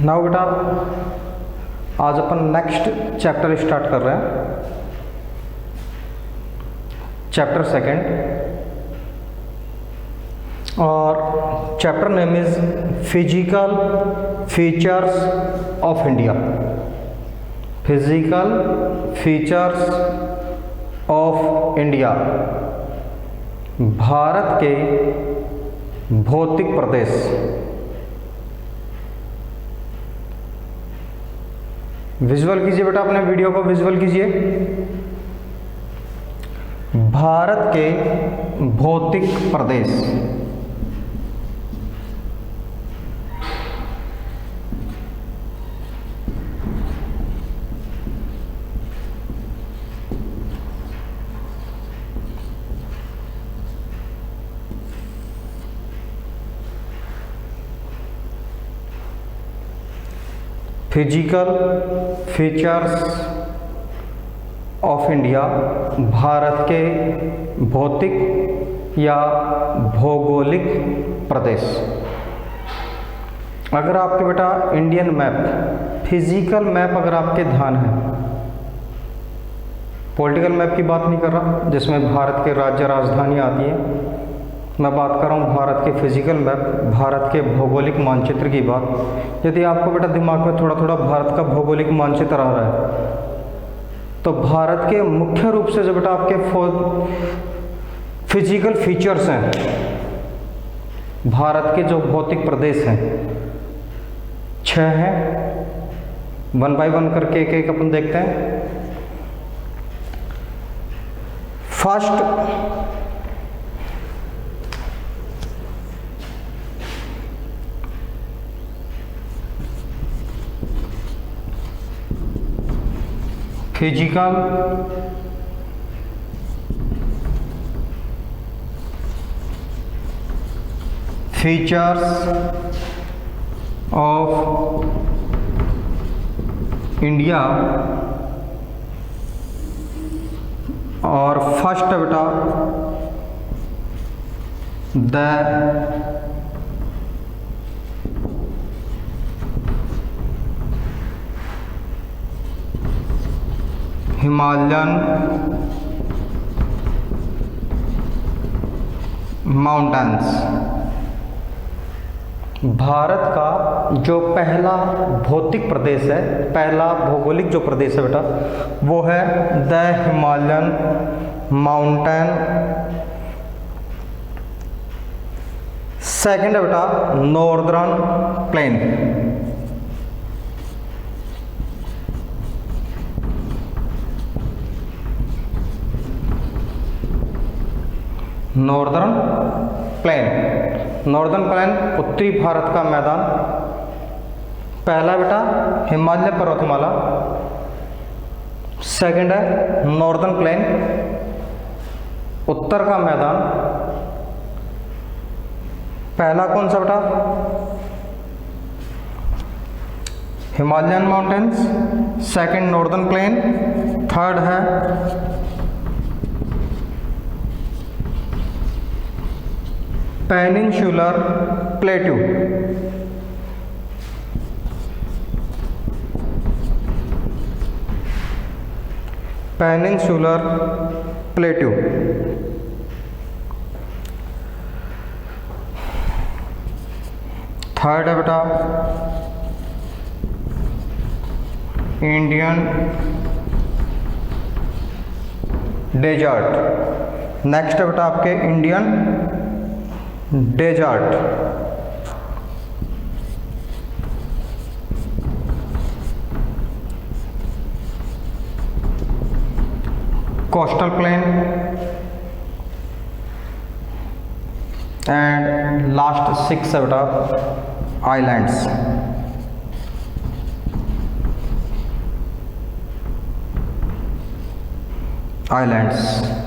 Now बेटा आज अपन next chapter start कर रहे हैं, चैप्टर सेकंड, और chapter name is physical features of India. Physical features of India, Bharat के भौतिक प्रदेश। विजुअल कीजिए बेटा, अपने वीडियो को विजुअल कीजिए। भारत के भौतिक प्रदेश। Physical features of India, Bharat के भौतिक या भौगोलिक प्रदेश। अगर आपके बेटा इंडियन मैप, फिजिकल मैप अगर आपके ध्यान है, पॉलिटिकल मैप की बात नहीं कर रहा जिसमें भारत के राज्य राजधानी आती है, मैं बात कर रहा हूँ भारत के फिजिकल मैप, भारत के भौगोलिक मानचित्र की बात। यदि आपको बेटा दिमाग में थोड़ा थोड़ा भारत का भौगोलिक मानचित्र आ रहा है, तो भारत के मुख्य रूप से जो बेटा आपके फिजिकल फीचर्स हैं, भारत के जो भौतिक प्रदेश हैं 6 हैं। वन बाय वन करके एक एक अपन देखते हैं। First, physical features of India, और फर्स्ट है बेटा द हिमालयन माउंटेन्स। भारत का जो पहला भौतिक प्रदेश है, पहला भौगोलिक जो प्रदेश है बेटा, वो है द हिमालयन माउंटेन। सेकंड है बेटा northern plain. Northern plain, northern plane उत्तरी भारत का मैदान। पहला बेटा हिमालय पर्वतमाला, सेकंड है नॉर्दर्न प्लेन उत्तर का मैदान। पहला कौन सा बेटा Himalayan mountains, second northern plain, third है peninsular plateau. Peninsular plateau. Third है बेटा इंडियन डेजर्ट। नेक्स्ट है बेटा आपके Indian desert. Coastal plain, and last 6 है बेटा आइलैंड्स। आइलैंड्स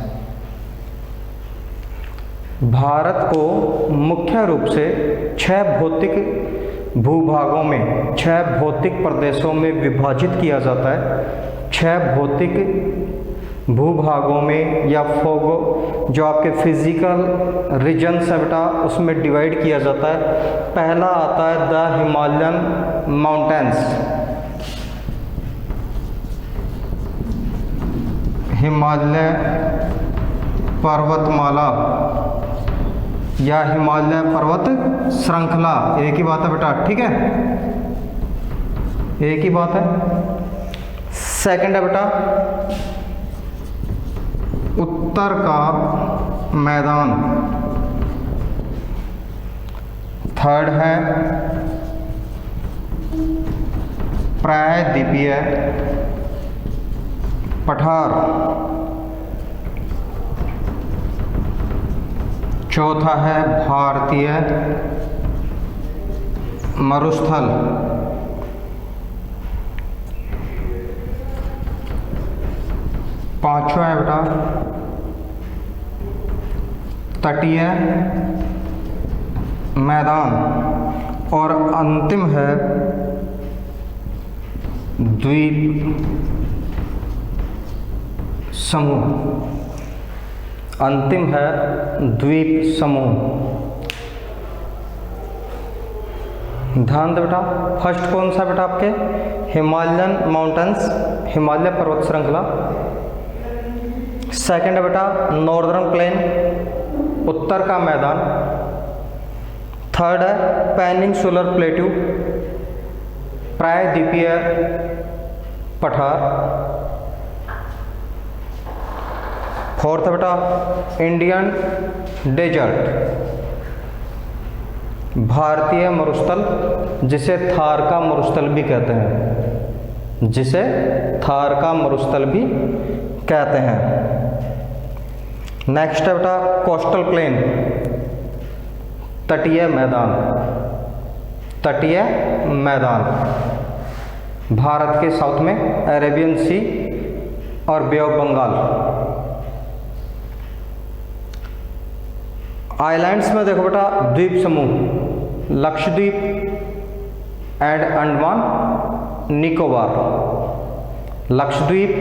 भारत को मुख्य रूप से 6 भौतिक भूभागों में, 6 भौतिक प्रदेशों में विभाजित किया जाता है। 6 भौतिक भूभागों में या फोगो जो आपके फिजिकल रीजन्स है बेटा उसमें डिवाइड किया जाता है। पहला आता है द हिमालयन माउंटेन्स, हिमालय पर्वतमाला या हिमालय पर्वत श्रृंखला, एक ही बात है बेटा, ठीक है, एक ही बात है। सेकंड है बेटा उत्तर का मैदान, थर्ड है प्रायद्वीपीय पठार, चौथा है भारतीय मरुस्थल, पांचवा है बेटा तटीय मैदान, और अंतिम है द्वीप समूह, अंतिम है द्वीप समूह। ध्यान दो बेटा, फर्स्ट कौन सा बेटा आपके हिमालयन माउंटेन्स, हिमालय पर्वत श्रृंखला। सेकंड है बेटा नॉर्दर्न प्लेन, उत्तर का मैदान। थर्ड है पेनिनसुलर प्लेट्यू, प्रायद्वीपीय पठार। फोर्थ है बेटा इंडियन डेजर्ट, भारतीय मरुस्थल, जिसे थार का मरुस्थल भी कहते हैं, जिसे थार का मरुस्थल भी कहते हैं। नेक्स्ट है बेटा कोस्टल प्लेन, तटीय मैदान, तटीय मैदान, भारत के साउथ में अरेबियन सी और बे ऑफ बंगाल। आइलैंड्स में देखो बेटा द्वीप समूह, Lakshadweep and Andaman Nicobar, Lakshadweep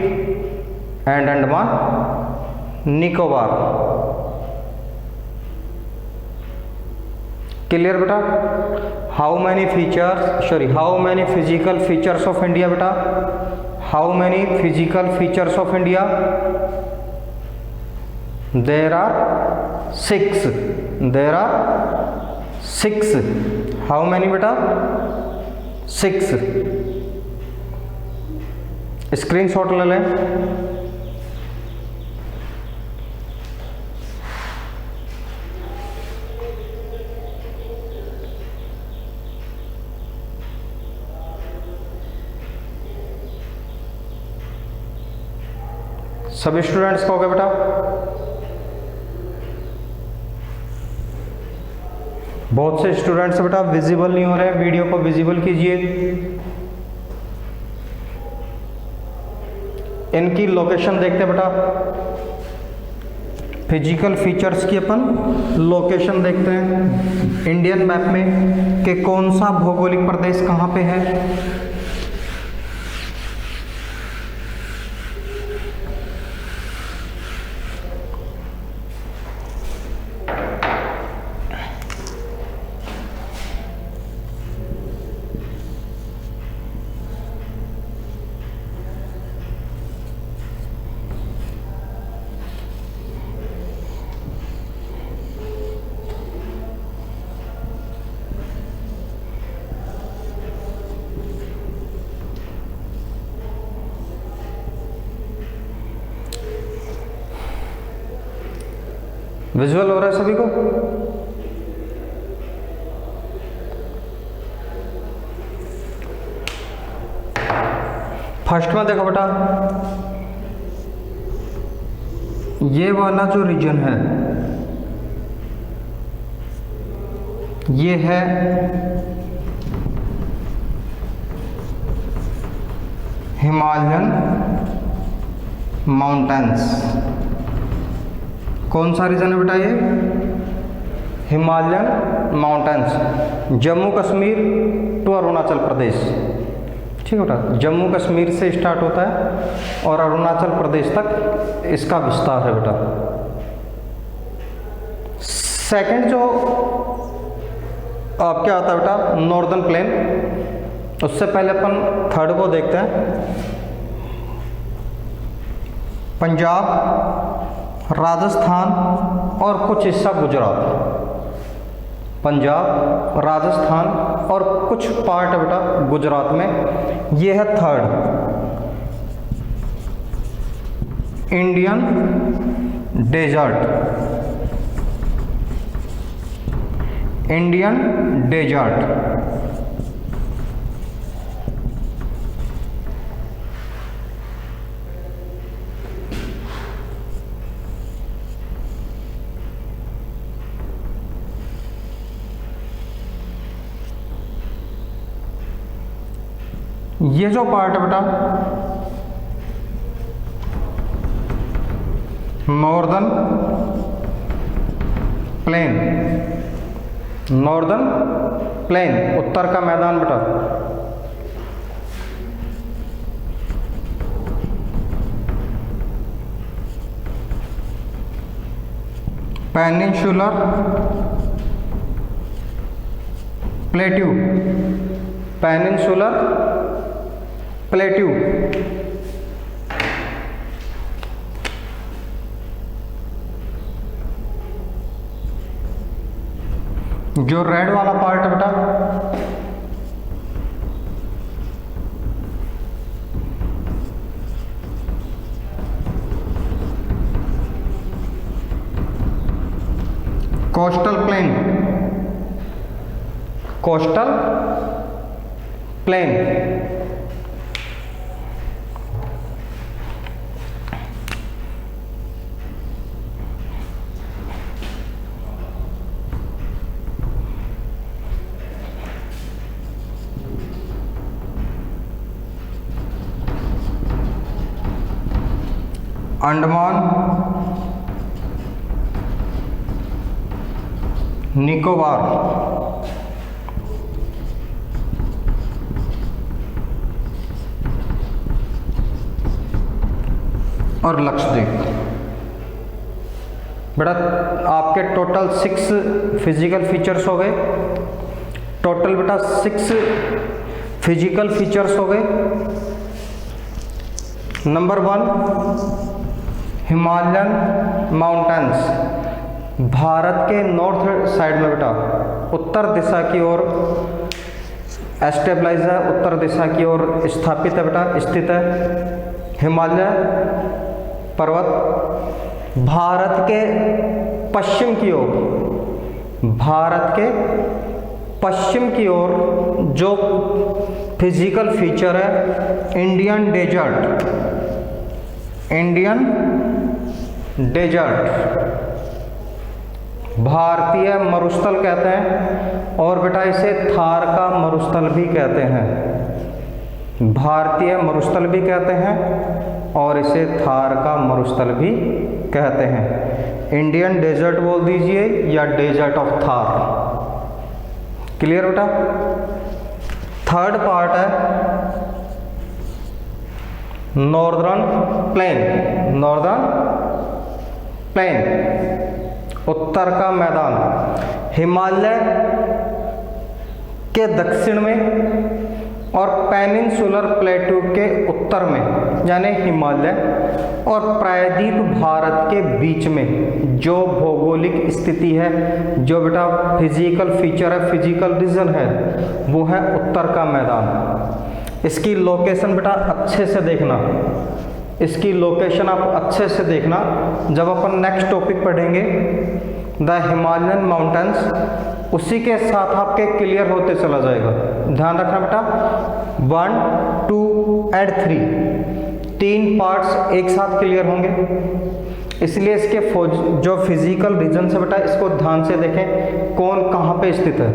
and Andaman Nicobar. Clear बेटा? How many physical features of India बेटा, how many physical features of India? There are 6, there are 6। How many बेटा? 6। स्क्रीनशॉट ले लें। सभी स्टूडेंट्स का हो गया बेटा? बहुत से स्टूडेंट्स बेटा विजिबल नहीं हो रहे हैं, वीडियो को विजिबल कीजिए। इनकी लोकेशन देखते हैं बेटा, फिजिकल फीचर्स की अपन लोकेशन देखते हैं इंडियन मैप में कि कौन सा भौगोलिक प्रदेश कहाँ पे है। विजुअल हो रहा है सभी को? फर्स्ट में देखो बेटा, ये वाला जो रीजन है ये है हिमालयन माउंटेन्स। कौन सा रीजन है बेटा? ये Himalayan mountains, Jammu Kashmir to Arunachal Pradesh, ठीक है बेटा, जम्मू कश्मीर से स्टार्ट होता है और अरुणाचल प्रदेश तक इसका विस्तार है बेटा। सेकंड जो आपके आता है बेटा नॉर्दर्न प्लेन, उससे पहले अपन थर्ड को देखते हैं। पंजाब, राजस्थान और कुछ हिस्सा गुजरात। पंजाब, राजस्थान और कुछ पार्ट है बेटा गुजरात में, ये है third. Indian desert, Indian desert. ये जो पार्ट है बेटा नॉर्दर्न प्लेन, नॉर्दर्न प्लेन उत्तर का मैदान बेटा, पेनिनसुलर प्लेट्यू, पेनिनसुलर प्लेट्यू। जो रेड वाला पार्ट है बेटा coastal plain, coastal plain. Andaman Nicobar और लक्षद्वीप। बेटा आपके टोटल 6 फिजिकल फीचर्स हो गए, टोटल बेटा 6 फिजिकल फीचर्स हो गए। नंबर 1 हिमालयन माउंटेन्स, भारत के नॉर्थ साइड में बेटा उत्तर दिशा की ओर एस्टेब्लाइज है, उत्तर दिशा की ओर स्थापित है बेटा, स्थित है हिमालय पर्वत। भारत के पश्चिम की ओर, भारत के पश्चिम की ओर जो फिजिकल फीचर है इंडियन डेजर्ट, इंडियन डेजर्ट, भारतीय मरुस्थल कहते हैं और बेटा इसे थार का मरुस्थल भी कहते हैं, भारतीय मरुस्थल भी कहते हैं और इसे थार का मरुस्थल भी कहते हैं। इंडियन डेजर्ट बोल दीजिए या डेजर्ट ऑफ थार। क्लियर बेटा। थर्ड पार्ट है नॉर्दर्न प्लेन, नॉर्दर्न प्लेन उत्तर का मैदान, हिमालय के दक्षिण में और पेनिनसुलर प्लेट्यू के उत्तर में, यानी हिमालय और प्रायद्वीप भारत के बीच में जो भौगोलिक स्थिति है, जो बेटा फिजिकल फीचर है, फिजिकल रीजन है, वो है उत्तर का मैदान। इसकी लोकेशन बेटा अच्छे से देखना, इसकी लोकेशन आप अच्छे से देखना जब अपन नेक्स्ट टॉपिक पढ़ेंगे द हिमालयन माउंटेन्स, उसी के साथ आपके क्लियर होते चला जाएगा। ध्यान रखना बेटा 1, 2 एंड 3 तीन पार्ट्स एक साथ क्लियर होंगे, इसलिए इसके जो फिजिकल रीजन है बेटा इसको ध्यान से देखें कौन कहाँ पे स्थित है।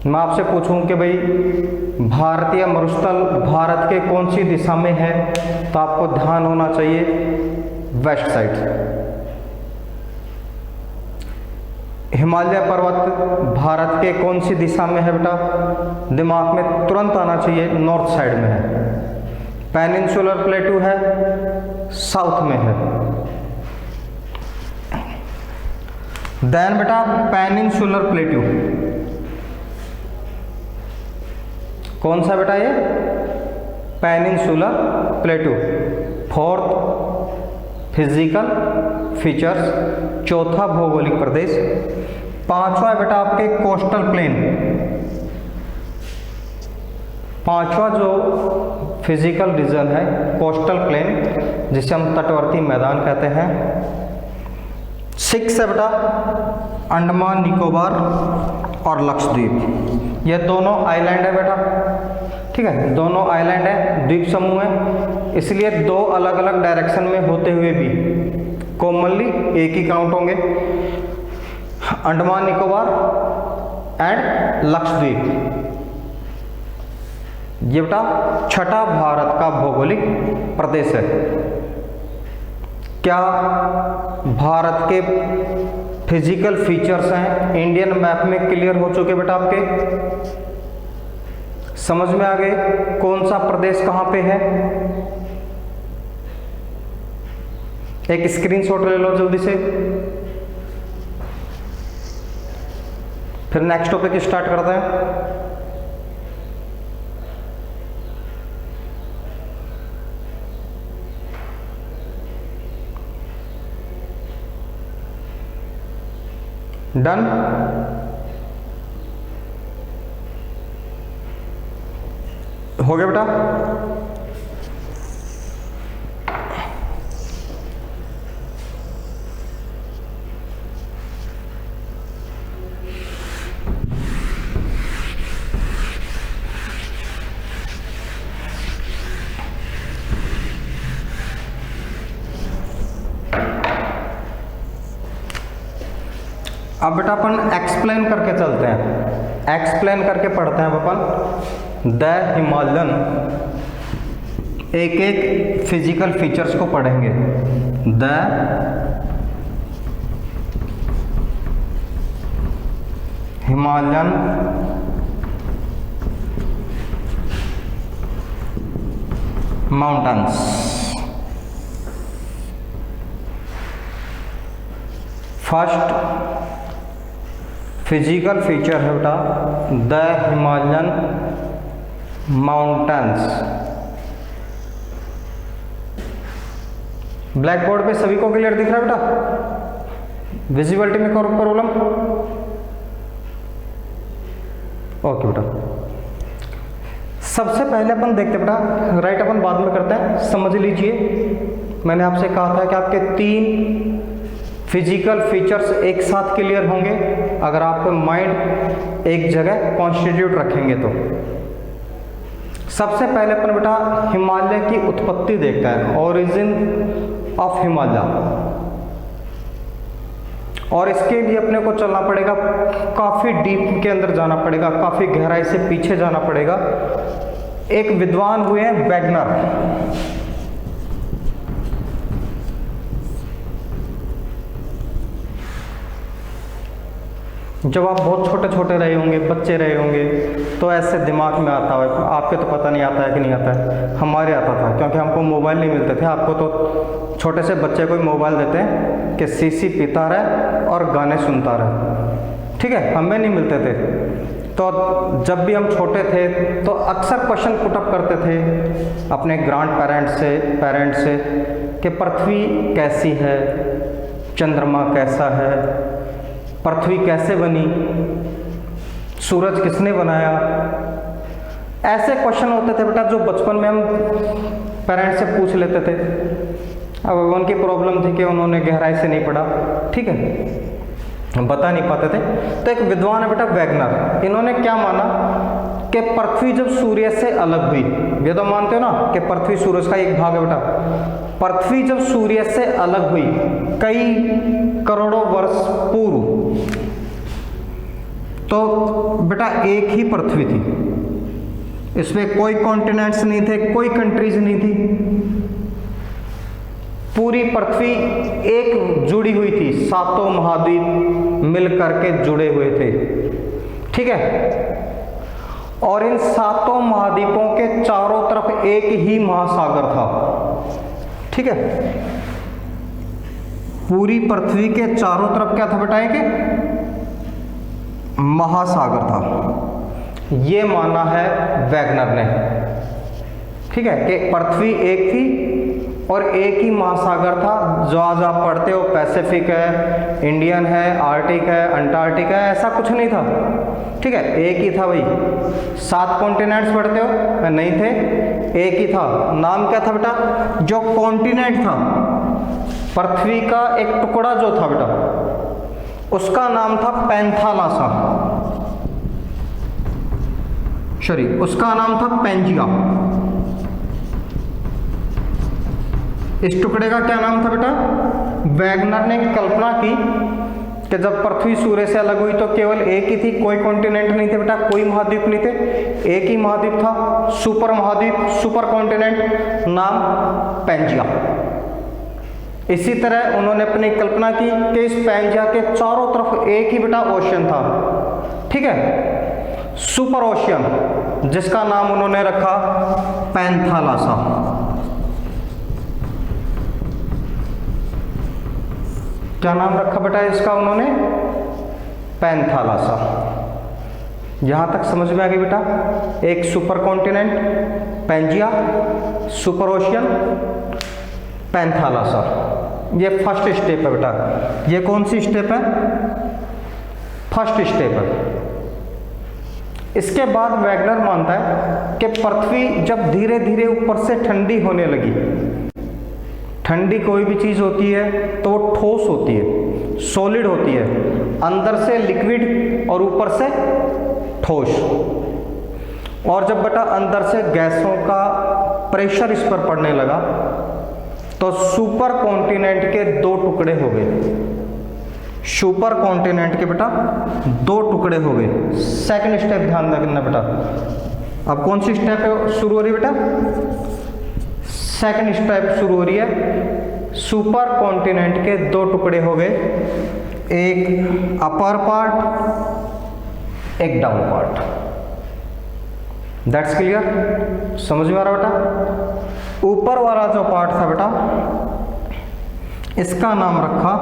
मैं आपसे पूछूं कि भाई भारतीय मरुस्थल भारत के कौन सी दिशा में है, तो आपको ध्यान होना चाहिए वेस्ट साइड। हिमालय पर्वत भारत के कौन सी दिशा में है बेटा? दिमाग में तुरंत आना चाहिए, नॉर्थ साइड में है। पेनिनसुलर प्लेटू है, साउथ में है। देन बेटा पेनिनसुलर प्लेटू कौन सा बेटा? ये पेनिनसुलर प्लेटू। फोर्थ फिजिकल फीचर्स, चौथा भौगोलिक प्रदेश। पांचवा बेटा आपके कोस्टल प्लेन। पांचवा जो फिजिकल रीजन है कोस्टल प्लेन, जिसे हम तटवर्ती मैदान कहते हैं। 6 है बेटा अंडमान निकोबार और लक्षद्वीप। ये दोनों आइलैंड है बेटा, ठीक है, दोनों आइलैंड है, द्वीप समूह है, इसलिए दो अलग अलग डायरेक्शन में होते हुए भी कॉमनली एक ही काउंट होंगे, अंडमान निकोबार एंड लक्षद्वीप। ये बेटा छठा भारत का भौगोलिक प्रदेश है। क्या भारत के फिजिकल फीचर्स हैं इंडियन मैप में क्लियर हो चुके बेटा? आपके समझ में आ गए कौन सा प्रदेश कहां पे है? एक स्क्रीनशॉट ले लो जल्दी से, फिर नेक्स्ट टॉपिक स्टार्ट करते हैं। डन? हो गया बेटा? अब बेटा अपन एक्सप्लेन करके चलते हैं, एक्सप्लेन करके पढ़ते हैं अपन द हिमालयन। एक एक फिजिकल फीचर्स को पढ़ेंगे। The Himalayan mountains. First physical feature है बेटा the Himalayan mountains. Black board पे सभी को क्लियर दिख रहा है बेटा? विजिबिलिटी में प्रॉब्लम? ओके बेटा, सबसे पहले अपन देखते बेटा, राइट अपन बाद में करते हैं, समझ लीजिए। मैंने आपसे कहा था कि आपके 3 फिजिकल फीचर्स एक साथ क्लियर होंगे अगर आप माइंड एक जगह कॉन्स्टिट्यूट रखेंगे तो। सबसे पहले अपन बेटा हिमालय की उत्पत्ति देखते हैं, ओरिजिन ऑफ हिमालय। और इसके लिए अपने को चलना पड़ेगा, काफी डीप के अंदर जाना पड़ेगा, काफी गहराई से पीछे जाना पड़ेगा। एक विद्वान हुए हैं वैगनर। जब आप बहुत छोटे छोटे रहे होंगे, बच्चे रहे होंगे, तो ऐसे दिमाग में आता है, आपके तो पता नहीं आता है कि नहीं आता है, हमारे आता था, क्योंकि हमको मोबाइल नहीं मिलते थे। आपको तो छोटे से बच्चे को ही मोबाइल देते हैं कि सीसी पीता रहे और गाने सुनता रहे, ठीक है, हमें नहीं मिलते थे। तो जब भी हम छोटे थे तो अक्सर क्वेश्चन पुटअप करते थे अपने ग्रैंड पेरेंट्स से कि पृथ्वी कैसी है, चंद्रमा कैसा है, पृथ्वी कैसे बनी, सूरज किसने बनाया। ऐसे क्वेश्चन होते थे बेटा जो बचपन में हम पेरेंट्स से पूछ लेते थे। अब उनकी प्रॉब्लम थी कि उन्होंने गहराई से नहीं पढ़ा, ठीक है, हम बता नहीं पाते थे। तो एक विद्वान है बेटा वैगनर, इन्होंने क्या माना कि पृथ्वी जब सूर्य से अलग हुई, ये तो मानते हो ना कि पृथ्वी सूरज का एक भाग है बेटा, पृथ्वी जब सूर्य से अलग हुई कई करोड़ों वर्ष पूर्व, तो बेटा एक ही पृथ्वी थी, इसमें कोई कॉन्टिनेंट्स नहीं थे, कोई कंट्रीज नहीं थी, पूरी पृथ्वी एक जुड़ी हुई थी, सातों महाद्वीप मिल करके जुड़े हुए थे, ठीक है। और इन सातों महाद्वीपों के चारों तरफ एक ही महासागर था, ठीक है। पूरी पृथ्वी के चारों तरफ क्या था बेटा, एक महासागर था। ये माना है वैगनर ने, ठीक है, कि पृथ्वी एक थी और एक ही महासागर था। जो आज आप पढ़ते हो पैसिफिक है, इंडियन है, आर्टिक है, अंटार्कटिक है, ऐसा कुछ नहीं था, ठीक है, एक ही था भाई। 7 कॉन्टिनेंट्स पढ़ते हो, नहीं थे, एक ही था। नाम क्या था बेटा, जो कॉन्टिनेंट था, पृथ्वी का एक टुकड़ा जो था बेटा, उसका नाम था पैंथालासा, सॉरी, उसका नाम था पैंजिया। इस टुकड़े का क्या नाम था बेटा, वैगनर ने कल्पना की कि जब पृथ्वी सूर्य से अलग हुई तो केवल एक ही थी, कोई कॉन्टिनेंट नहीं थे बेटा, कोई महाद्वीप नहीं थे, एक ही महाद्वीप था, सुपर महाद्वीप, सुपर कॉन्टिनेंट, नाम पैंजिया। इसी तरह उन्होंने अपनी कल्पना की कि इस पैंजिया के चारों तरफ एक ही बेटा ओशियन था, ठीक है, सुपर ओशियन, जिसका नाम उन्होंने रखा पैंथालासा। क्या नाम रखा बेटा इसका उन्होंने, पैंथालासा। यहां तक समझ में आ गई बेटा, एक super continent Pangaea, super ocean, Panthalassa. ये फर्स्ट स्टेप है बेटा। ये कौन सी स्टेप है, फर्स्ट स्टेप है। इसके बाद वैगनर मानता है कि पृथ्वी जब धीरे धीरे ऊपर से ठंडी होने लगी, ठंडी कोई भी चीज होती है तो वो ठोस होती है, सॉलिड होती है, अंदर से लिक्विड और ऊपर से ठोस। और जब बेटा अंदर से गैसों का प्रेशर इस पर पड़ने लगा तो सुपर कॉन्टिनेंट के 2 टुकड़े हो गए। सुपर कॉन्टिनेंट के बेटा 2 टुकड़े हो गए। सेकंड स्टेप ध्यान रखना बेटा। अब कौन सी स्टेप शुरू हो रही है बेटा, सेकंड स्टेप शुरू हो रही है। सुपर कॉन्टिनेंट के 2 टुकड़े हो गए, एक अपर पार्ट, एक डाउन पार्ट। दैट्स क्लियर, समझ में आ रहा बेटा। ऊपर वाला जो पार्ट था बेटा, इसका नाम रखा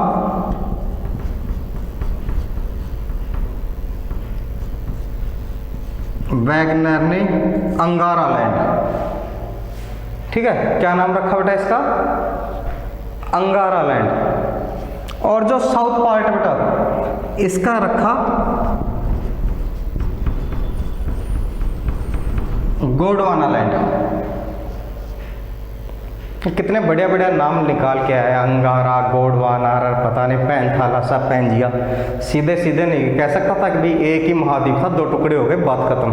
वैगनर ने अंगारा लैंड, ठीक है। क्या नाम रखा बेटा इसका, अंगारा लैंड। और जो साउथ पार्ट है बेटा, इसका रखा गोंडवाना लैंड। कितने बढ़िया बढ़िया नाम निकाल के आया, अंगारा, गोंडवाना, पता नहीं पैंथालासा, पैंजिया। सीधे सीधे नहीं कह सकता था कि भाई एक ही महाद्वीप था, 2 टुकड़े हो गए, बात खत्म।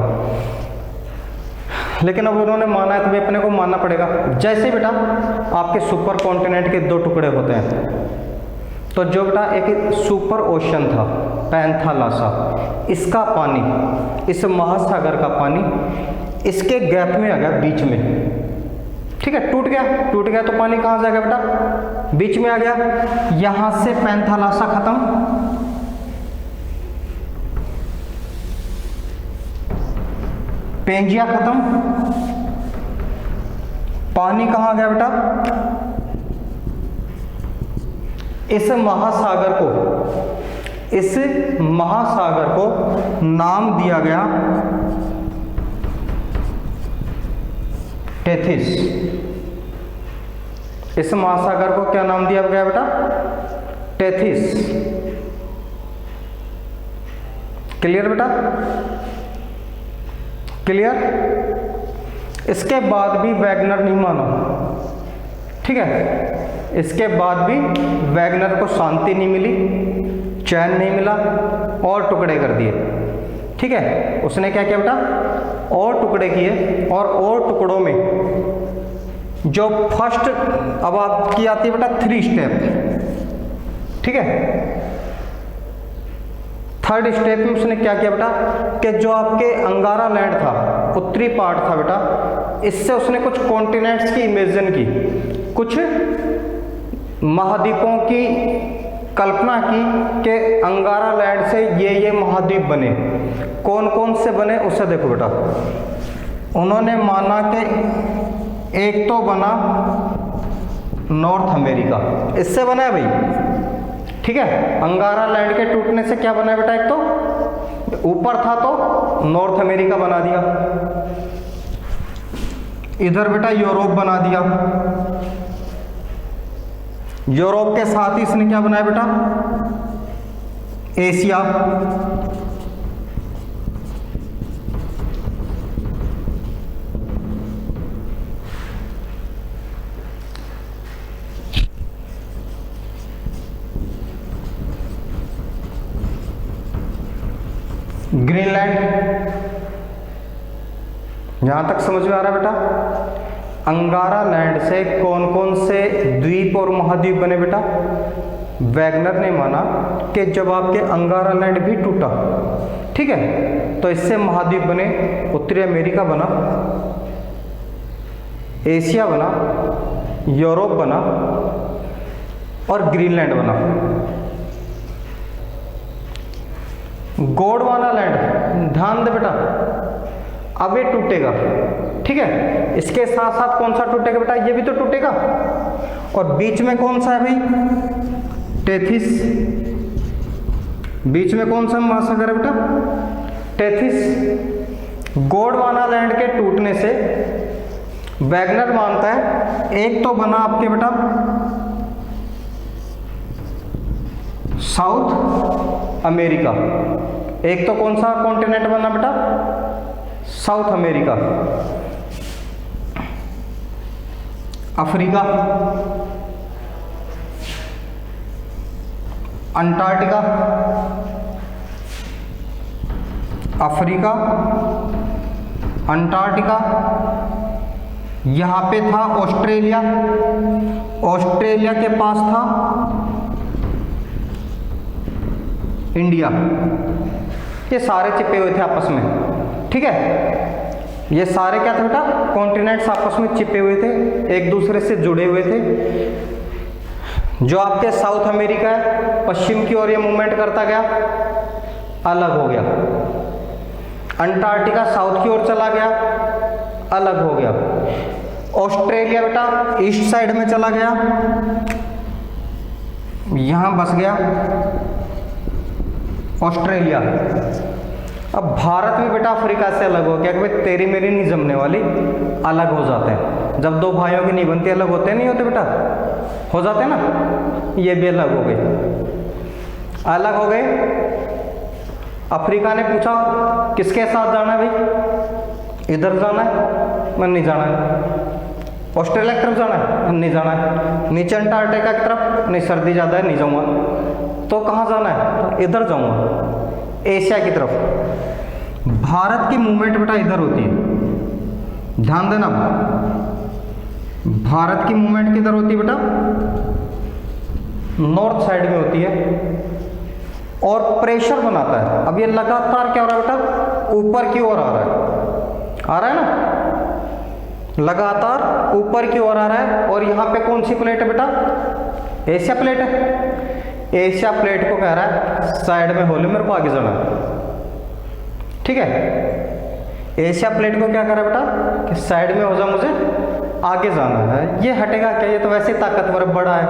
लेकिन अब उन्होंने माना है तो भी अपने को मानना पड़ेगा। जैसे बेटा आपके सुपर कॉन्टिनेंट के 2 टुकड़े होते हैं, तो जो बेटा एक सुपर ओशन था पैंथालासा, इसका पानी, इस महासागर का पानी इसके गैप में आ गया, बीच में, ठीक है, टूट गया तो पानी कहाँ जाएगा बेटा, बीच में आ गया। यहां से पैंथालासा खत्म, पैंजिया खत्म, पानी कहाँ गया बेटा, इस महासागर को नाम दिया गया टेथिस। इस महासागर को क्या नाम दिया गया बेटा, टेथिस। क्लियर बेटा, क्लियर। इसके बाद भी वैगनर नहीं माना, ठीक है। इसके बाद भी वैगनर को शांति नहीं मिली, चैन नहीं मिला, और टुकड़े कर दिए, ठीक है। उसने क्या किया बेटा, और टुकड़े किए, और टुकड़ों में जो फर्स्ट, अब आपकी आती है बेटा 3 स्टेप, ठीक है। थर्ड स्टेप में उसने क्या किया बेटा, कि जो आपके अंगारा लैंड था, उत्तरी पार्ट था बेटा, इससे उसने कुछ कॉन्टिनेंट्स की इमेजिन की, कुछ महाद्वीपों की कल्पना की कि अंगारा लैंड से ये महाद्वीप बने। कौन कौन से बने उसे देखो बेटा। उन्होंने माना कि एक तो बना नॉर्थ अमेरिका, इससे बना है भाई, ठीक है। अंगारा लैंड के टूटने से क्या बना है बेटा, एक तो ऊपर था तो नॉर्थ अमेरिका बना दिया, इधर बेटा यूरोप बना दिया, यूरोप के साथ ही इसने क्या बनाया बेटा, एशिया, ग्रीनलैंड। यहां तक समझ में आ रहा है बेटा। अंगारा लैंड से कौन कौन से द्वीप और महाद्वीप बने बेटा। वैगनर ने माना कि जब आपके अंगारा लैंड भी टूटा, ठीक है, तो इससे महाद्वीप बने। उत्तरी अमेरिका बना, एशिया बना, यूरोप बना और ग्रीनलैंड बना। गोंडवाना लैंड, ध्यान दे बेटा, अब ये टूटेगा, ठीक है। इसके साथ साथ कौन सा टूटेगा बेटा, ये भी तो टूटेगा। और बीच में कौन सा है भाई, टेथिस। बीच में कौन सा महासागर है बेटा, टेथिस। गोंडवाना लैंड के टूटने से वैगनर मानता है एक तो बना आपके बेटा साउथ अमेरिका, एक तो कौन सा कॉन्टिनेंट बना बेटा, south America. Africa, Antarctica, Africa, Antarctica. यहां पे था ऑस्ट्रेलिया, ऑस्ट्रेलिया के पास था इंडिया। ये सारे चिपे हुए थे आपस में, ठीक है। ये सारे क्या थे बेटा, कॉन्टिनेंट्स आपस में चिपे हुए थे, एक दूसरे से जुड़े हुए थे। जो आपके साउथ अमेरिका है, पश्चिम की ओर ये मूवमेंट करता गया, अलग हो गया। अंटार्कटिका साउथ की ओर चला गया, अलग हो गया। ऑस्ट्रेलिया बेटा ईस्ट साइड में चला गया, यहां बस गया ऑस्ट्रेलिया। अब भारत में बेटा अफ्रीका से अलग हो गया कि भाई तेरी मेरी नहीं जमने वाली, अलग हो जाते हैं। जब दो भाइयों की नहीं बनती, अलग होते नहीं होते बेटा, हो जाते हैं ना। ये भी अलग हो गए, अलग हो गए। अफ्रीका ने पूछा किसके साथ जाना है भाई, इधर जाना है, मैं नहीं जाना है। ऑस्ट्रेलिया की तरफ जाना है, नहीं जाना है। नीचे अंटार्कटिका की तरफ, नहीं सर्दी ज़्यादा है, नहीं जाऊँगा। तो कहाँ जाना है, तो इधर जाऊँगा, एशिया की तरफ। भारत की मूवमेंट बेटा इधर होती है, ध्यान देना। भारत की मूवमेंट किधर होती है बेटा, नॉर्थ साइड में होती है। और प्रेशर बनाता है। अब ये लगातार क्या हो रहा है बेटा, ऊपर की ओर आ रहा है, आ रहा है ना, लगातार ऊपर की ओर आ रहा है। और यहाँ पे कौन सी प्लेट है बेटा, एशिया प्लेट है। एशिया प्लेट को कह रहा है साइड में होले, मेरे को आगे जाना है, ठीक है। एशिया प्लेट को क्या कर रहा है बेटा, कि साइड में हो जा, मुझे आगे जाना है। ये हटेगा क्या, ये तो वैसे ताकतवर बड़ा है,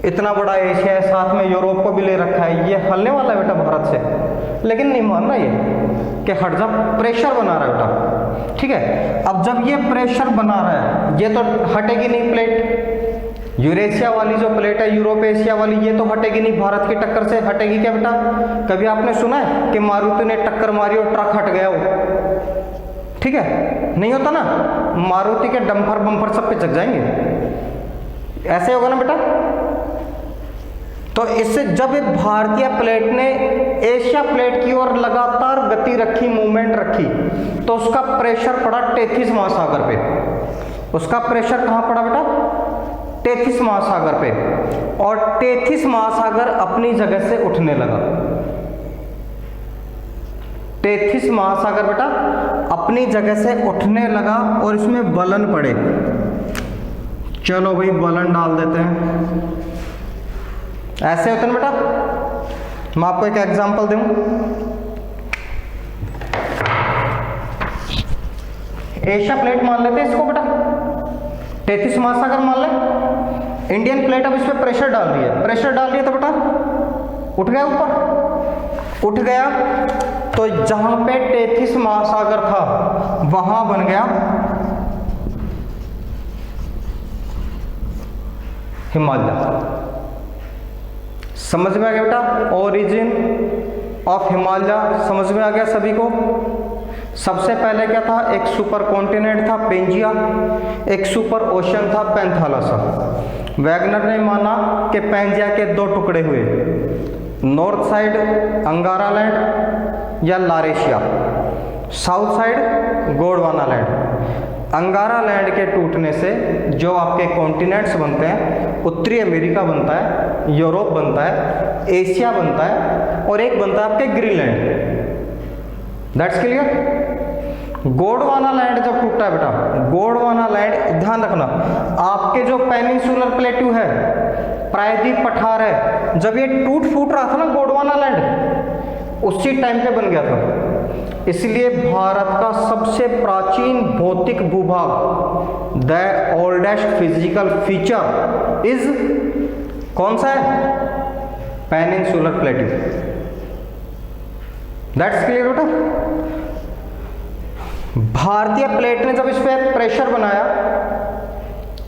इतना बड़ा एशिया है, साथ में यूरोप को भी ले रखा है, ये हलने वाला है बेटा भारत से। लेकिन नहीं मान रहा ये कि हट जा, प्रेशर बना रहा है बेटा, ठीक है। अब जब ये प्रेशर बना रहा है, ये तो हटेगी नहीं प्लेट। यूरेशिया वाली जो प्लेट है, यूरोप एशिया वाली, ये तो हटेगी नहीं भारत की टक्कर से। हटेगी क्या बेटा, कभी आपने सुना है कि मारुति ने टक्कर मारी और ट्रक हट गया हो, ठीक है, नहीं होता ना। मारुति के डंपर बम्पर सब पे चक जाएंगे, ऐसे होगा ना बेटा। तो इससे जब भारतीय प्लेट ने एशिया प्लेट की ओर लगातार गति रखी, मूवमेंट रखी, तो उसका प्रेशर पड़ा टेथिस महासागर पे। उसका प्रेशर कहाँ पड़ा बेटा, टेथिस महासागर पे। और टेथिस महासागर अपनी जगह से उठने लगा। टेथिस महासागर बेटा अपनी जगह से उठने लगा और इसमें वलन पड़े, चलो भाई बलन डाल देते हैं। ऐसे होते ना बेटा, मैं आपको एक एग्जांपल दूं। एशिया प्लेट मान लेते हैं इसको बेटा, 33 महासागर मान ले। इंडियन प्लेट अब इस पर प्रेशर डाल रही है, प्रेशर डाल रही है तो बेटा उठ गया, ऊपर उठ गया, तो जहां पे 33 महासागर था वहां बन गया हिमालय। समझ में आ गया बेटा, ओरिजिन ऑफ हिमालय समझ में आ गया सभी को। सबसे पहले क्या था, एक सुपर कॉन्टिनेंट था पेंजिया, एक सुपर ओशन था पैंथालासा। वैगनर ने माना कि पेंजिया के दो टुकड़े हुए, नॉर्थ साइड अंगारा लैंड या Laurasia, south side Gondwana land. अंगारा लैंड के टूटने से जो आपके कॉन्टिनेंट्स बनते हैं, उत्तरी अमेरिका बनता है, यूरोप बनता है, एशिया बनता है, और एक बनता है आपके Greenland. That's clear. Gondwana land जब टूटता है बेटा, गोंडवाना लैंड ध्यान रखना, आपके जो पेनिनसुलर प्लेट्यू है, प्रायद्वीप पठार है, जब ये टूट फूट रहा था ना गोंडवाना लैंड, उसी टाइम पे बन गया था। इसलिए भारत का सबसे प्राचीन भौतिक भूभाग, the oldest physical feature is कौन सा है, पेनिनसुलर प्लेट्यू। दैट्स क्लियर बेटा। भारतीय प्लेट ने जब इस पे प्रेशर बनाया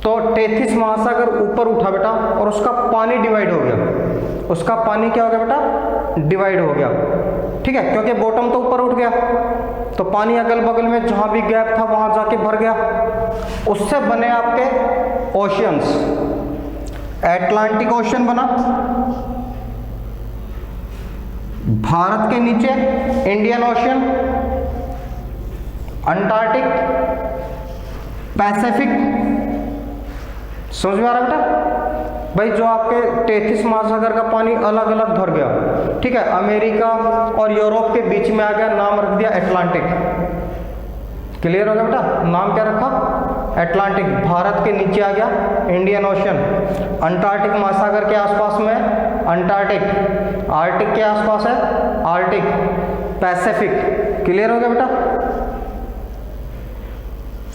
तो 33 महासागर ऊपर उठा बेटा, और उसका पानी डिवाइड हो गया। उसका पानी क्या हो गया बेटा, डिवाइड हो गया, ठीक है, क्योंकि बॉटम तो ऊपर उठ गया, तो पानी अगल बगल में जहां भी गैप था वहां जाके भर गया। उससे बने आपके ओशियंस, एटलांटिक ओशन बना, भारत के नीचे इंडियन ओशन, अंटार्कटिक, पैसिफिक। समझ में आ रहा है बेटा भाई, जो आपके 33 महासागर का पानी अलग अलग भर गया, ठीक है, अमेरिका और यूरोप के बीच में आ गया, नाम रख दिया एटलांटिक। क्लियर हो गया बेटा, नाम क्या रखा, एटलांटिक। भारत के नीचे आ गया इंडियन ओशन, अंटार्कटिक महासागर के आसपास में अंटार्कटिक, आर्टिक के आसपास है आर्टिक, पैसिफिक। क्लियर हो गया बेटा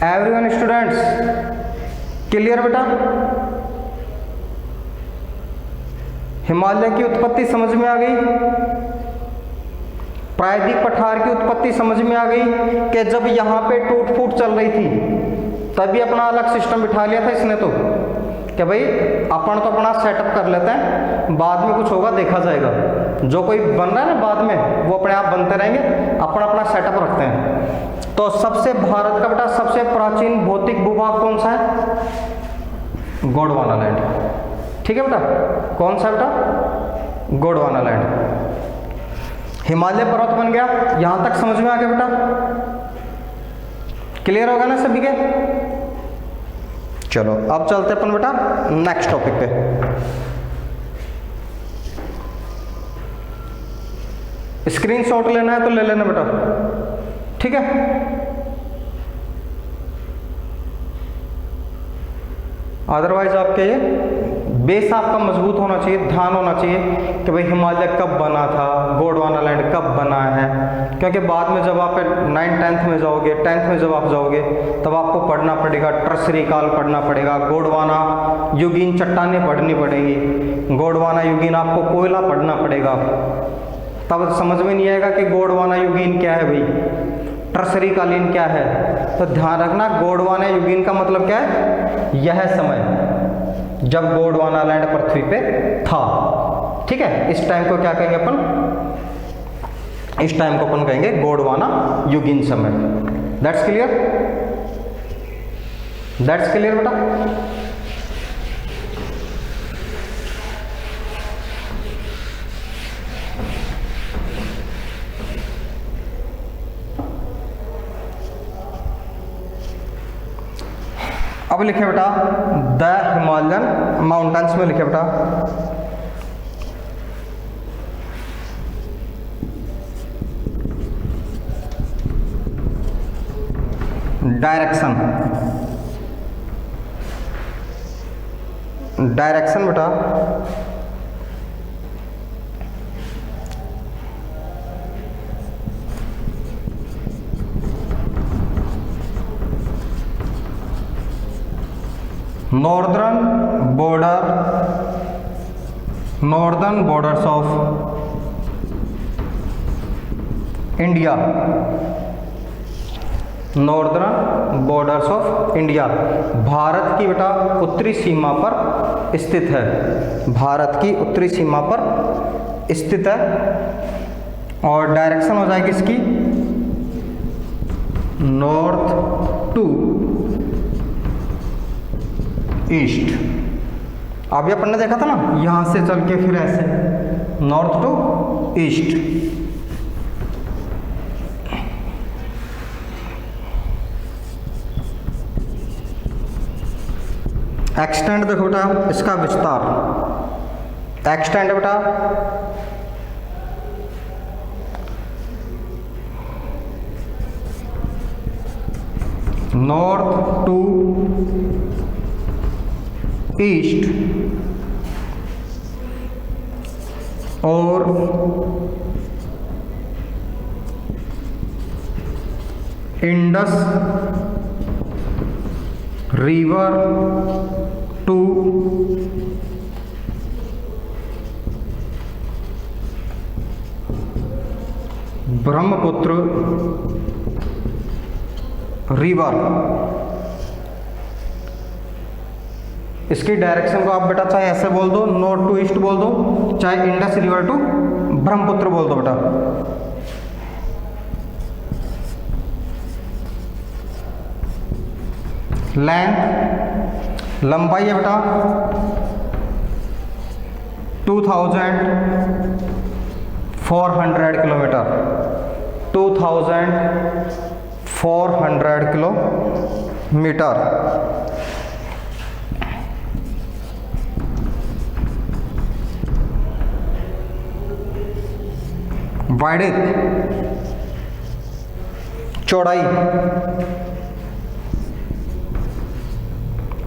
एवरीवन स्टूडेंट्स, क्लियर बेटा। हिमालय की उत्पत्ति समझ में आ गई, प्रायद्वीप पठार की उत्पत्ति समझ में आ गई कि जब यहाँ पे टूट फूट चल रही थी तभी अपना अलग सिस्टम बिठा लिया था इसने, तो कि भाई अपन तो अपना सेटअप कर लेते हैं, बाद में कुछ होगा देखा जाएगा। जो कोई बन रहा है ना बाद में, वो अपने आप बनते रहेंगे, अपन अपना सेटअप रखते हैं। तो सबसे भारत का बेटा सबसे प्राचीन भौतिक भूभाग कौन सा है, गोंडवाना लैंड। ठीक है बेटा, कौन सा बेटा, गोंडवाना लैंड। हिमालय पर्वत बन गया, यहां तक समझ में आ गया बेटा, क्लियर होगा ना सभी के। चलो अब चलते अपन बेटा नेक्स्ट टॉपिक पे। स्क्रीनशॉट लेना है तो ले लेना बेटा, ठीक है। अदरवाइज आपके ये बेस आपका मजबूत होना चाहिए, ध्यान होना चाहिए कि भाई हिमालय कब बना था, गोंडवाना लैंड कब बना है। क्योंकि बाद में जब आप 9th-10th में जाओगे, 10th में जब आप जाओगे, तब आपको पढ़ना पड़ेगा, ट्रसरी काल पढ़ना पड़ेगा, गोंडवाना युगीन चट्टानें पढ़नी पड़ेंगी, गोंडवाना युगीन आपको कोयला पढ़ना पड़ेगा। तब समझ में नहीं आएगा कि गोंडवाना युगीन क्या है भाई, ट्रसरी कालीन क्या है। तो ध्यान रखना, गोंडवाना युगीन का मतलब क्या है, यह समय जब गोंडवाना लैंड पृथ्वी पे था। ठीक है, इस टाइम को क्या कहेंगे अपन, इस टाइम को अपन कहेंगे गोंडवाना युगीन समय। दैट्स क्लियर, दैट्स क्लियर बेटा। अब लिखे बेटा द हिमालयन माउंटेन्स में लिखे बेटा डायरेक्शन। डायरेक्शन बेटा northern borders of India, northern borders of India, Bharat की बेटा उत्तरी सीमा पर स्थित है, भारत की उत्तरी सीमा पर स्थित है। और डायरेक्शन हो जाएगी इसकी नॉर्थ टू ईस्ट। आप ये पढ़ने देखा था ना, यहां से चल के फिर ऐसे नॉर्थ टू ईस्ट। एक्सटेंड देखो बेटा, इसका विस्तार, एक्सटेंड बेटा नॉर्थ टू ईस्ट और Indus river to Brahmaputra river. इसकी डायरेक्शन को आप बेटा चाहे ऐसे बोल दो, नॉर्थ टू ईस्ट बोल दो, चाहे इंडस रिवर टू ब्रह्मपुत्र बोल दो बेटा। लेंथ, लंबाई है बेटा 2400 किलोमीटर, 2400 किलोमीटर। वाइडेथ, चौड़ाई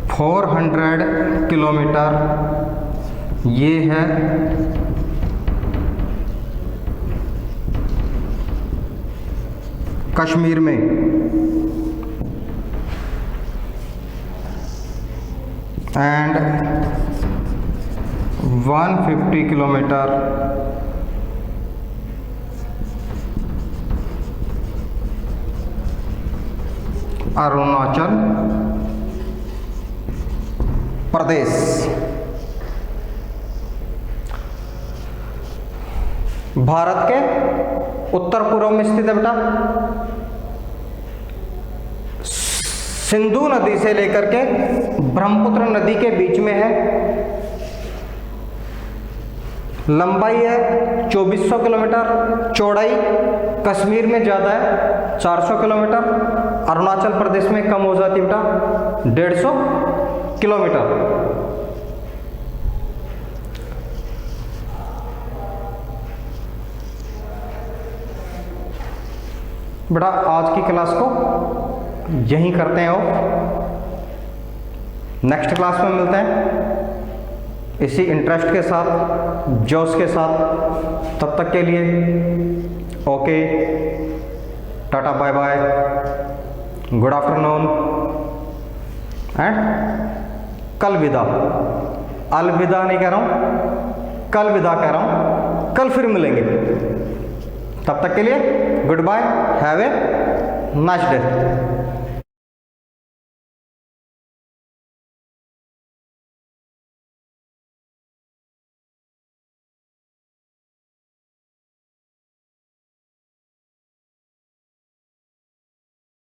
400 किलोमीटर, ये है कश्मीर में। And 150 kilometre Arunachal Pradesh. भारत के उत्तर पूर्व में स्थित है बेटा, सिंधु नदी से लेकर के ब्रह्मपुत्र नदी के बीच में है। लंबाई है 2400 किलोमीटर, चौड़ाई कश्मीर में ज़्यादा है 400 किलोमीटर, अरुणाचल प्रदेश में कम हो जाती है बेटा 150 किलोमीटर। बेटा आज की क्लास को यहीं करते हैं और नेक्स्ट क्लास में मिलते हैं इसी इंटरेस्ट के साथ, जोश के साथ। तब तक के लिए okay, tata, bye bye, good afternoon and कल विदा। अलविदा नहीं कह रहा हूँ, कल विदा कह रहा हूँ, कल फिर मिलेंगे। तब तक के लिए goodbye, have a nice day.